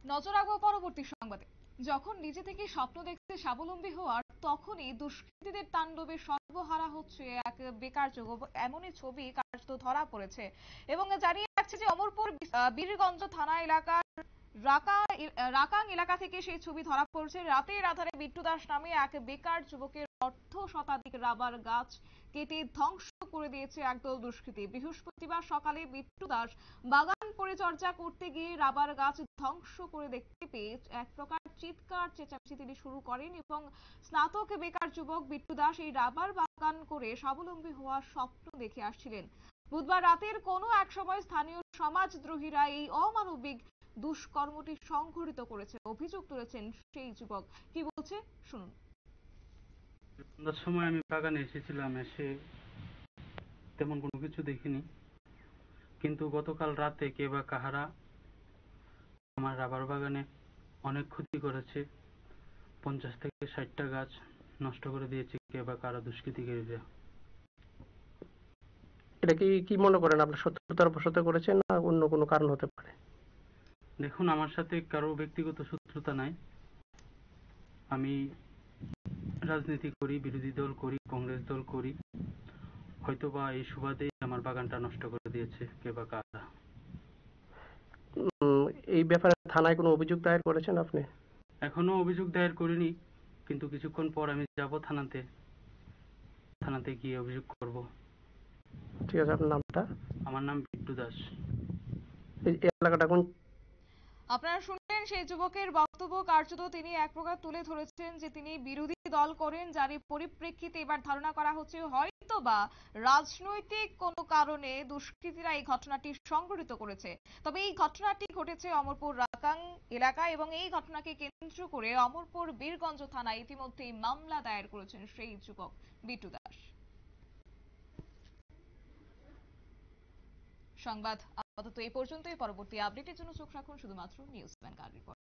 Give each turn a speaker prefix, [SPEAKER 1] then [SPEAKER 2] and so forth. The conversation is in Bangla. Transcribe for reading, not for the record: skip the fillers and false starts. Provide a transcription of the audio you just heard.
[SPEAKER 1] নজর রাখবো পরবর্তী সংবাদে। যখন নিজে থেকে স্বপ্ন দেখতে স্বাবলম্বী হওয়ার, তখনই দুষ্কৃতীদের তাণ্ডবে সর্বহারা হচ্ছে এক বেকার যুবক, এমনই ছবি কার্যত ধরা পড়েছে। এবং জানিয়ে রাখছে যে অমরপুর বীরগঞ্জ থানা এলাকার রাকাং এলাকা থেকে সেই ছবি ধরা পড়ছে। রাতের আধারে বিট্টু দাস নামে এক বেকার যুবকের অর্ধ শতাধিক রাবার গাছ কেটে ধ্বংস করে দিয়েছে একদল দুষ্কৃতী। বৃহস্পতিবার সকালে বিট্টু দাস বাগান পরিচর্যা করতে গিয়ে রাবার গাছ ধ্বংস করে দেখতে পেয়ে এক প্রকার চিৎকার চেঁচামেচি তিনি শুরু করেন এবং স্নাতক বেকার যুবক বিট্টু দাস এই রাবার বাগান করে স্বাবলম্বী হওয়ার স্বপ্ন দেখে আসছিলেন। বুধবার রাতের কোনো এক সময় স্থানীয় সমাজদ্রোহীরা এই অমানবিক দুষ্কর্মটি সংঘটিত করেছে অভিযোগ তুলেছেন সেই যুবক। কি বলছে শুনুন।
[SPEAKER 2] সন্ধ্যার সময় আমি বাগানে এসেছিলাম, এসে তেমন কোনো কিছু দেখিনি, কিন্তু গতকাল রাতে কে বা কাহারা আমার রাবার বাগানে অনেক ক্ষতি করেছে। 50 থেকে 60টা গাছ নষ্ট করে দিয়েছে কে বা কারা দুষ্কৃতিকারীরা।
[SPEAKER 3] এটা কি মনে করেন আপনার শত্রুতার বশত করেছেন না অন্য কোনো কারণ হতে পারে?
[SPEAKER 2] দেখুন, আমার সাথে কারো ব্যক্তিগত শত্রুতা নাই। আমি রাজনীতি করি, বিরোধী দল করি, কংগ্রেস দল করি। হয়তোবা এই সুবাদেই আমার বাগানটা নষ্ট করে দিয়েছে কে বা কারা।
[SPEAKER 3] এই ব্যাপারে থানায় কোনো অভিযোগ দায়ের করেছেন আপনি?
[SPEAKER 2] এখনো অভিযোগ দায়ের করিনি, কিন্তু কিছুক্ষণ পর আমি যাব থানাতে গিয়ে অভিযোগ করব।
[SPEAKER 3] ঠিক আছে, আপনার নামটা?
[SPEAKER 2] আমার নাম বিট্টু দাস।
[SPEAKER 3] এই এলাকাটা কোন?
[SPEAKER 1] আপনারা শুনলেন সেই যুবকের বক্তব্য। কার্যত তিনি এক প্রকার তুলে ধরেছেন যে তিনি বিরোধী দল করেন, যার পরিপ্রেক্ষিতে এবার ধারণা করা হচ্ছে হয়তো বা রাজনৈতিক কোনো কারণে দুষ্কৃতীরা এই ঘটনাটি সংঘটিত করেছে। তবে এই ঘটনাটি ঘটেছে অমরপুর রাকাং এলাকায় এবং এই ঘটনাকে কেন্দ্র করে অমরপুর বীরগঞ্জ থানায় ইতিমধ্যেই মামলা দায়ের করেছেন সেই যুবক বিট্টু দাস। সংবাদ আপাতত এই পর্যন্তই। পরবর্তী আপডেটের জন্য চোখ রাখুন শুধুমাত্র নিউজ ভ্যানগার্ড রিপোর্ট।